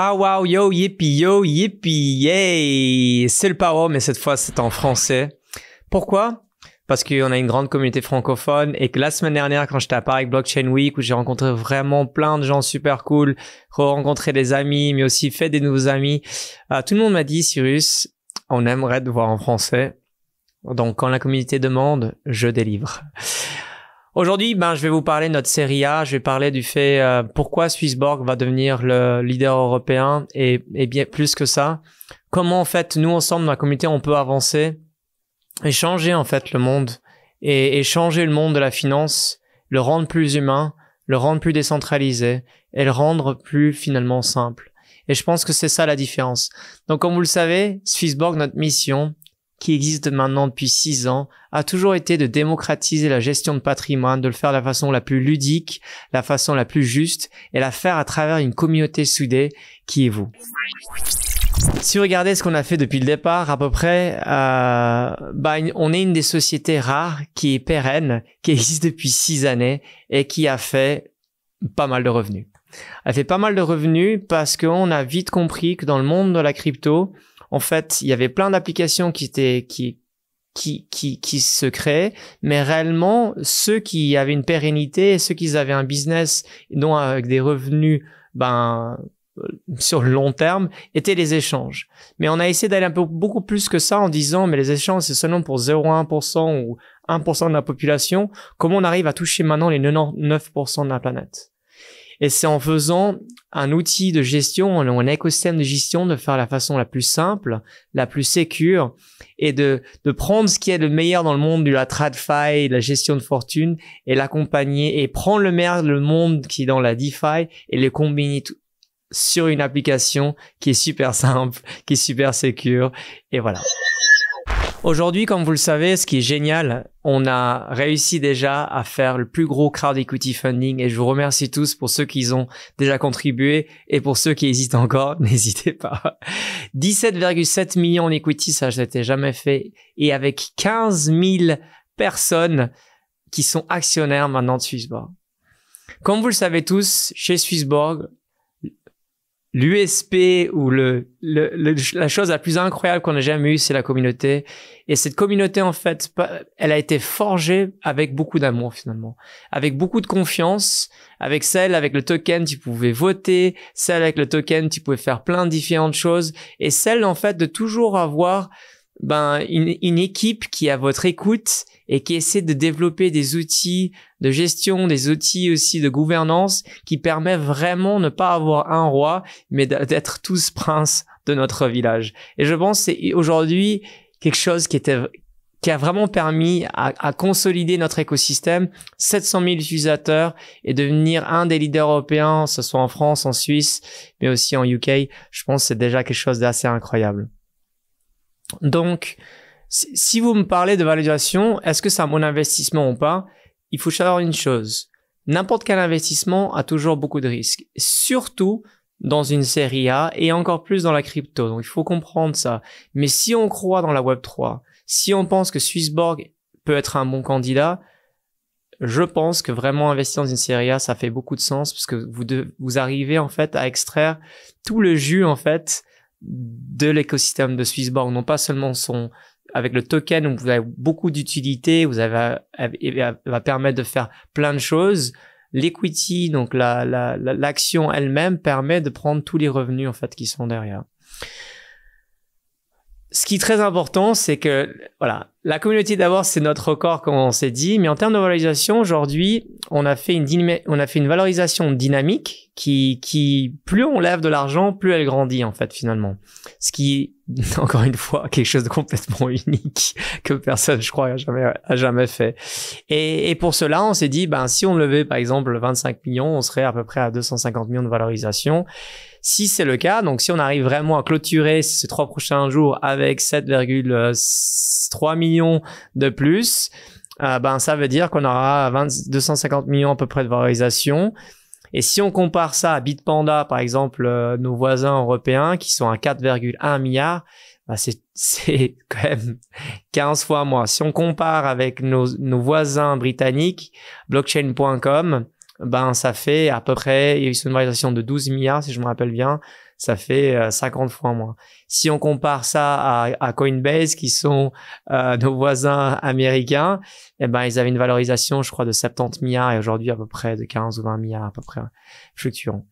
Pow wow yo yippee yay. C'est le pow mais cette fois c'est en français. Pourquoi? Parce qu'on a une grande communauté francophone et que la semaine dernière quand j'étais à Paris Blockchain Week où j'ai rencontré vraiment plein de gens super cool, rencontré des amis mais aussi fait des nouveaux amis, tout le monde m'a dit Cyrus, on aimerait te voir en français. Donc quand la communauté demande, je délivre. Aujourd'hui, je vais vous parler de notre série A. Je vais parler du fait pourquoi Swissborg va devenir le leader européen et bien plus que ça. Comment en fait nous ensemble dans la communauté on peut avancer et changer en fait le monde et changer le monde de la finance, le rendre plus humain, le rendre plus décentralisé et le rendre plus finalement simple. Et je pense que c'est ça la différence. Donc comme vous le savez, Swissborg, notre mission, qui existe maintenant depuis 6 ans, a toujours été de démocratiser la gestion de patrimoine, de le faire de la façon la plus ludique, la façon la plus juste, et la faire à travers une communauté soudée qui est vous. Si vous regardez ce qu'on a fait depuis le départ, à peu près, on est une des sociétés rares qui est pérenne, qui existe depuis 6 années et qui a fait pas mal de revenus. Elle fait pas mal de revenus parce qu'on a vite compris que dans le monde de la crypto, en fait, il y avait plein d'applications qui se créaient, mais réellement, ceux qui avaient une pérennité, ceux qui avaient un business, dont avec des revenus, sur le long terme, étaient les échanges. Mais on a essayé d'aller beaucoup plus que ça en disant, mais les échanges, c'est seulement pour 0,1% ou 1% de la population. Comment on arrive à toucher maintenant les 99% de la planète? Et c'est en faisant un outil de gestion, un écosystème de gestion, de faire la façon la plus simple, la plus sécure, et de prendre ce qui est le meilleur dans le monde de la TradFi, de la gestion de fortune, et l'accompagner, et prendre le meilleur du monde qui est dans la DeFi, et le combiner tout sur une application qui est super simple, qui est super sécure, et voilà. Aujourd'hui, comme vous le savez, ce qui est génial, on a réussi déjà à faire le plus gros crowd equity funding et je vous remercie tous pour ceux qui ont déjà contribué et pour ceux qui hésitent encore, n'hésitez pas. 17,7 millions en equity, ça n'était jamais fait et avec 15 000 personnes qui sont actionnaires maintenant de Swissborg. Comme vous le savez tous, chez Swissborg, l'USP ou la chose la plus incroyable qu'on a jamais eue, c'est la communauté. Et cette communauté, en fait, elle a été forgée avec beaucoup d'amour, finalement. Avec beaucoup de confiance. Avec le token, tu pouvais voter. Celle avec le token, tu pouvais faire plein de différentes choses. Et celle, en fait, de toujours avoir, une équipe qui est à votre écoute et qui essaie de développer des outils de gestion, des outils aussi de gouvernance qui permet vraiment de ne pas avoir un roi, mais d'être tous princes de notre village. Et je pense que c'est aujourd'hui quelque chose qui a vraiment permis à consolider notre écosystème, 700 000 utilisateurs et devenir un des leaders européens, que ce soit en France, en Suisse, mais aussi en UK. Je pense que c'est déjà quelque chose d'assez incroyable. Donc, si vous me parlez de valorisation, est-ce que c'est un bon investissement ou pas? Il faut savoir une chose. N'importe quel investissement a toujours beaucoup de risques. Surtout dans une série A et encore plus dans la crypto. Donc, il faut comprendre ça. Mais si on croit dans la Web3, si on pense que Swissborg peut être un bon candidat, je pense que vraiment investir dans une série A, ça fait beaucoup de sens parce que vous arrivez en fait à extraire tout le jus en fait de l'écosystème de Swissborg, non pas seulement avec le token où vous avez beaucoup d'utilité, va permettre de faire plein de choses. L'equity, donc l'action elle-même permet de prendre tous les revenus en fait qui sont derrière. Ce qui est très important, c'est que voilà, la communauté d'abord c'est notre record comme on s'est dit, mais en termes de valorisation aujourd'hui, on a fait une valorisation dynamique qui plus on lève de l'argent, plus elle grandit en fait finalement. Ce qui encore une fois quelque chose de complètement unique que personne je crois a jamais fait. Et pour cela, on s'est dit si on levait par exemple 25 millions, on serait à peu près à 250 millions de valorisation. Si c'est le cas, donc si on arrive vraiment à clôturer ces 3 prochains jours avec 7,3 millions de plus, ça veut dire qu'on aura 250 millions à peu près de valorisation. Et si on compare ça à Bitpanda, par exemple, nos voisins européens qui sont à 4,1 milliards, c'est quand même 15 fois moins. Si on compare avec nos voisins britanniques, blockchain.com, ça fait à peu près, il y a eu une valorisation de 12 milliards, si je me rappelle bien. ça fait 50 fois moins. Si on compare ça à Coinbase, qui sont nos voisins américains, eh ben ils avaient une valorisation, je crois, de 70 milliards et aujourd'hui à peu près de 15 ou 20 milliards à peu près fluctuant.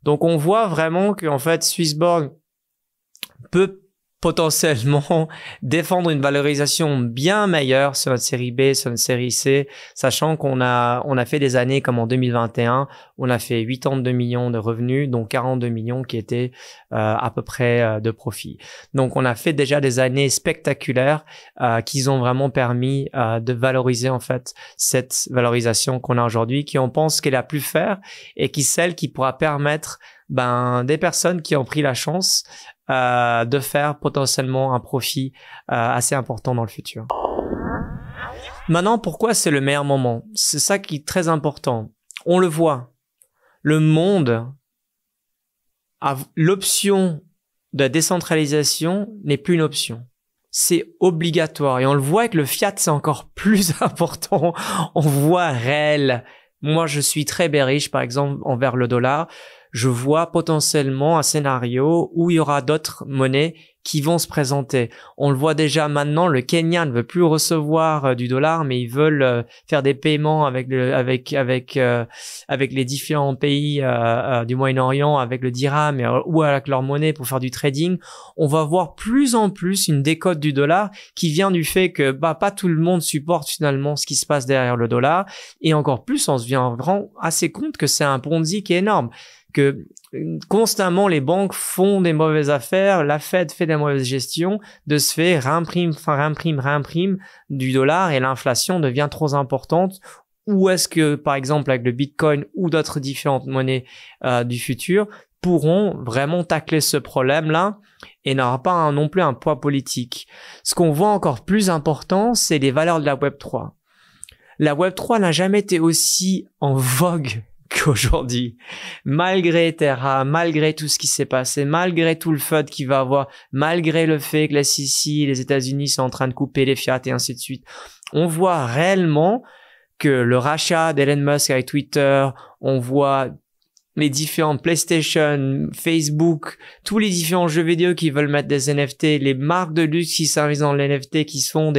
Donc on voit vraiment que en fait Swissborg peut potentiellement défendre une valorisation bien meilleure sur notre série B, sur notre série C, sachant qu'on a fait des années comme en 2021, on a fait 82 millions de revenus, dont 42 millions qui étaient à peu près de profit. Donc on a fait déjà des années spectaculaires qui ont vraiment permis de valoriser en fait cette valorisation qu'on a aujourd'hui, qui on pense qu'est la plus fair et qui celle qui pourra permettre des personnes qui ont pris la chance de faire potentiellement un profit assez important dans le futur. Maintenant, pourquoi c'est le meilleur moment? C'est ça qui est très important. On le voit. Le monde a l'option de la décentralisation n'est plus une option. C'est obligatoire. Et on le voit avec le fiat, c'est encore plus important. On voit réel. Moi, je suis très bearish, par exemple, envers le dollar. Je vois potentiellement un scénario où il y aura d'autres monnaies qui vont se présenter. On le voit déjà maintenant, le Kenya ne veut plus recevoir du dollar, mais ils veulent faire des paiements avec les différents pays du Moyen-Orient, avec le dirham ou avec leur monnaie pour faire du trading. On va voir plus en plus une décote du dollar qui vient du fait que pas tout le monde supporte finalement ce qui se passe derrière le dollar, et encore plus on se rend assez compte que c'est un Ponzi qui est énorme, que constamment les banques font des mauvaises affaires, la Fed fait des mauvaises gestions, de ce fait réimprime du dollar et l'inflation devient trop importante. Ou est-ce que par exemple avec le Bitcoin ou d'autres différentes monnaies du futur pourront vraiment tacler ce problème-là et n'aura pas non plus un poids politique. Ce qu'on voit encore plus important, c'est les valeurs de la Web3. La Web3 n'a jamais été aussi en vogue qu'aujourd'hui, malgré Terra, malgré tout ce qui s'est passé, malgré tout le FUD qu'il va avoir, malgré le fait que la SEC, les États-Unis sont en train de couper les fiat et ainsi de suite, on voit réellement que le rachat d'Elon Musk avec Twitter, on voit les différents PlayStation, Facebook, tous les différents jeux vidéo qui veulent mettre des NFT, les marques de luxe qui s'investissent dans les NFT, qui sont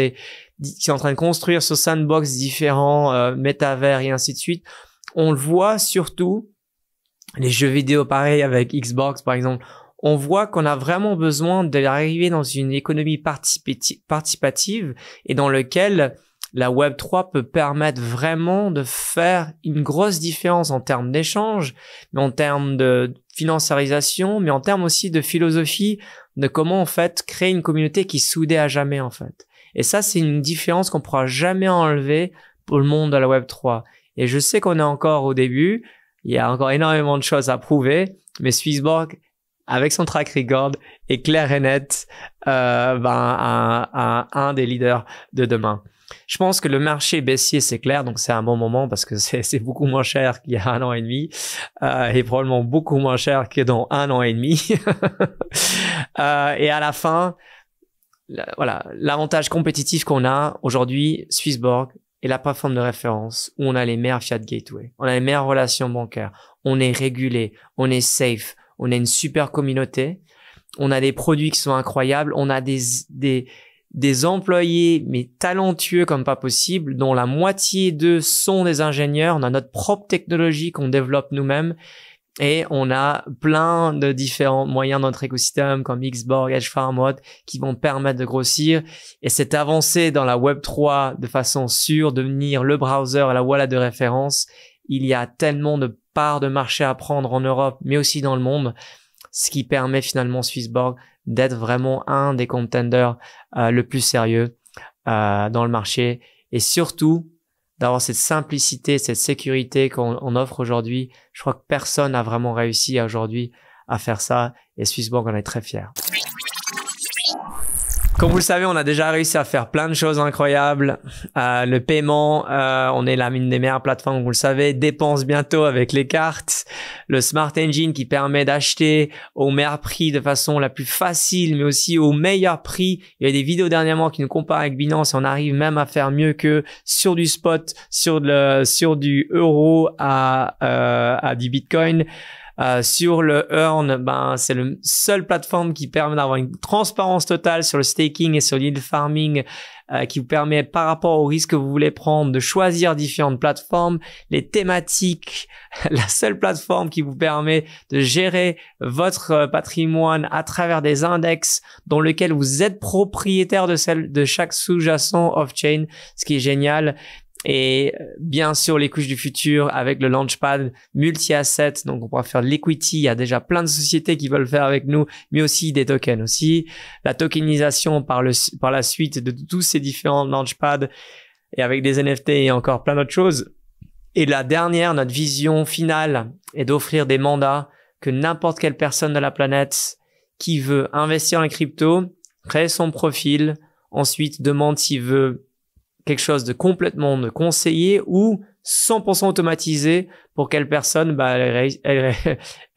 en train de construire sur sandbox différents métavers et ainsi de suite. On le voit surtout, les jeux vidéo pareil avec Xbox par exemple, on voit qu'on a vraiment besoin d'arriver dans une économie participative et dans lequel la Web3 peut permettre vraiment de faire une grosse différence en termes d'échange, mais en termes de financiarisation, mais en termes aussi de philosophie, de comment en fait créer une communauté qui est soudée à jamais en fait. Et ça, c'est une différence qu'on pourra jamais enlever pour le monde de la Web3. Et je sais qu'on est encore au début, il y a encore énormément de choses à prouver, mais Swissborg, avec son track record, est clair et net un des leaders de demain. Je pense que le marché baissier, c'est clair, donc c'est un bon moment parce que c'est beaucoup moins cher qu'il y a 1 an et demi et probablement beaucoup moins cher que dans 1 an et demi. Et à la fin, voilà, l'avantage compétitif qu'on a aujourd'hui, Swissborg est la plateforme de référence où on a les meilleurs fiat gateway, on a les meilleures relations bancaires, on est régulé, on est safe, on a une super communauté, on a des produits qui sont incroyables, on a des employés mais talentueux comme pas possible, dont la moitié d'eux sont des ingénieurs. On a notre propre technologie qu'on développe nous-mêmes et on a plein de différents moyens dans notre écosystème comme Xborg, Edgefarm, qui vont permettre de grossir. Et cette avancée dans la Web3 de façon sûre, devenir le browser et la wallet de référence, il y a tellement de parts de marché à prendre en Europe mais aussi dans le monde, ce qui permet finalement Swissborg d'être vraiment un des contenders le plus sérieux dans le marché et surtout d'avoir cette simplicité, cette sécurité qu'on offre aujourd'hui. Je crois que personne n'a vraiment réussi aujourd'hui à faire ça et Swissborg en est très fier. Comme vous le savez, on a déjà réussi à faire plein de choses incroyables. Le paiement, on est l'une des meilleures plateformes, vous le savez. Dépenses bientôt avec les cartes. Le Smart Engine qui permet d'acheter au meilleur prix de façon la plus facile, mais aussi au meilleur prix. Il y a des vidéos dernièrement qui nous comparent avec Binance et on arrive même à faire mieux que sur du spot, sur du euro à du Bitcoin. Sur le Earn, ben c'est le seul plateforme qui permet d'avoir une transparence totale sur le staking et sur le yield farming, qui vous permet par rapport au risque que vous voulez prendre de choisir différentes plateformes, les thématiques, la seule plateforme qui vous permet de gérer votre patrimoine à travers des index dans lesquels vous êtes propriétaire de chaque sous-jacent off-chain, ce qui est génial. Et bien sûr, les couches du futur avec le Launchpad multi-asset. Donc, on pourra faire de l'equity. Il y a déjà plein de sociétés qui veulent faire avec nous, mais aussi des tokens aussi. La tokenisation par la suite de tous ces différents Launchpads et avec des NFT et encore plein d'autres choses. Et la dernière, notre vision finale est d'offrir des mandats que n'importe quelle personne de la planète qui veut investir en crypto, crée son profil, ensuite demande s'il veut quelque chose de complètement de conseillé ou 100% automatisé pour quelle personne elle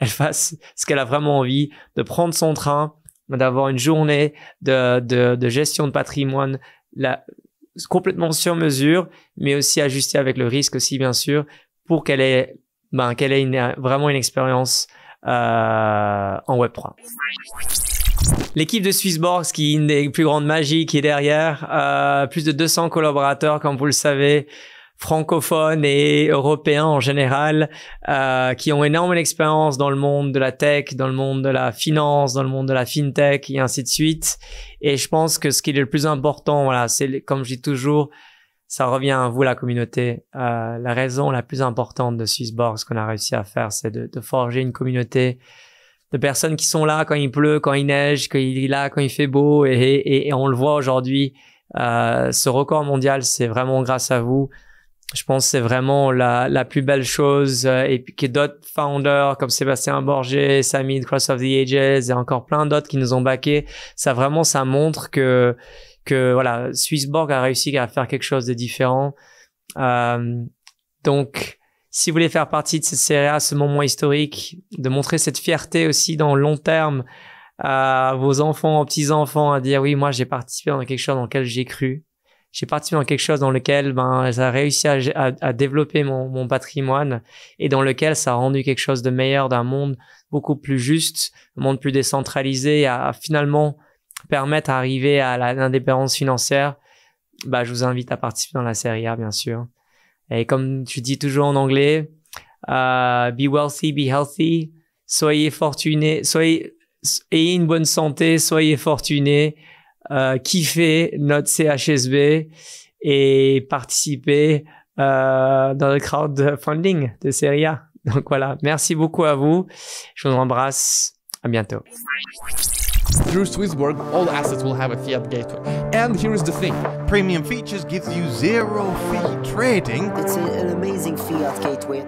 fasse ce qu'elle a vraiment envie, de prendre son train, d'avoir une journée de gestion de patrimoine complètement sur mesure, mais aussi ajustée avec le risque aussi bien sûr, pour qu'elle ait vraiment une expérience en Web3. L'équipe de Swissborg, qui est une des plus grandes magies qui est derrière, plus de 200 collaborateurs, comme vous le savez, francophones et européens en général, qui ont énormément d'expérience dans le monde de la tech, dans le monde de la finance, dans le monde de la fintech et ainsi de suite. Et je pense que ce qui est le plus important, voilà, c'est comme je dis toujours, ça revient à vous, la communauté. La raison la plus importante de Swissborg, ce qu'on a réussi à faire, c'est de forger une communauté de personnes qui sont là quand il pleut, quand il neige, quand il est là, quand il fait beau, et on le voit aujourd'hui. Ce record mondial, c'est vraiment grâce à vous. Je pense que c'est vraiment la plus belle chose. Et puis que d'autres founders comme Sébastien Borgé, Samy de Cross of the Ages et encore plein d'autres qui nous ont backés, ça montre que voilà, Swissborg a réussi à faire quelque chose de différent. Donc, si vous voulez faire partie de cette série A, ce moment historique, de montrer cette fierté aussi dans le long terme à vos enfants, aux petits-enfants, à dire oui, moi j'ai participé dans quelque chose dans lequel j'ai cru. J'ai participé dans quelque chose dans lequel ça a réussi à développer mon patrimoine et dans lequel ça a rendu quelque chose de meilleur, d'un monde beaucoup plus juste, un monde plus décentralisé, à finalement permettre d'arriver à l'indépendance financière. Je vous invite à participer dans la série A, bien sûr. Et comme je dis toujours en anglais, be wealthy, be healthy. Soyez fortunés, ayez une bonne santé, soyez fortunés, kiffez notre CHSB et participez dans le crowdfunding de série A. Donc voilà, merci beaucoup à vous. Je vous embrasse. À bientôt. Through Swissborg, all assets will have a fiat gateway. And here is the thing. Premium features gives you 0 fee trading. It's an amazing fiat gateway.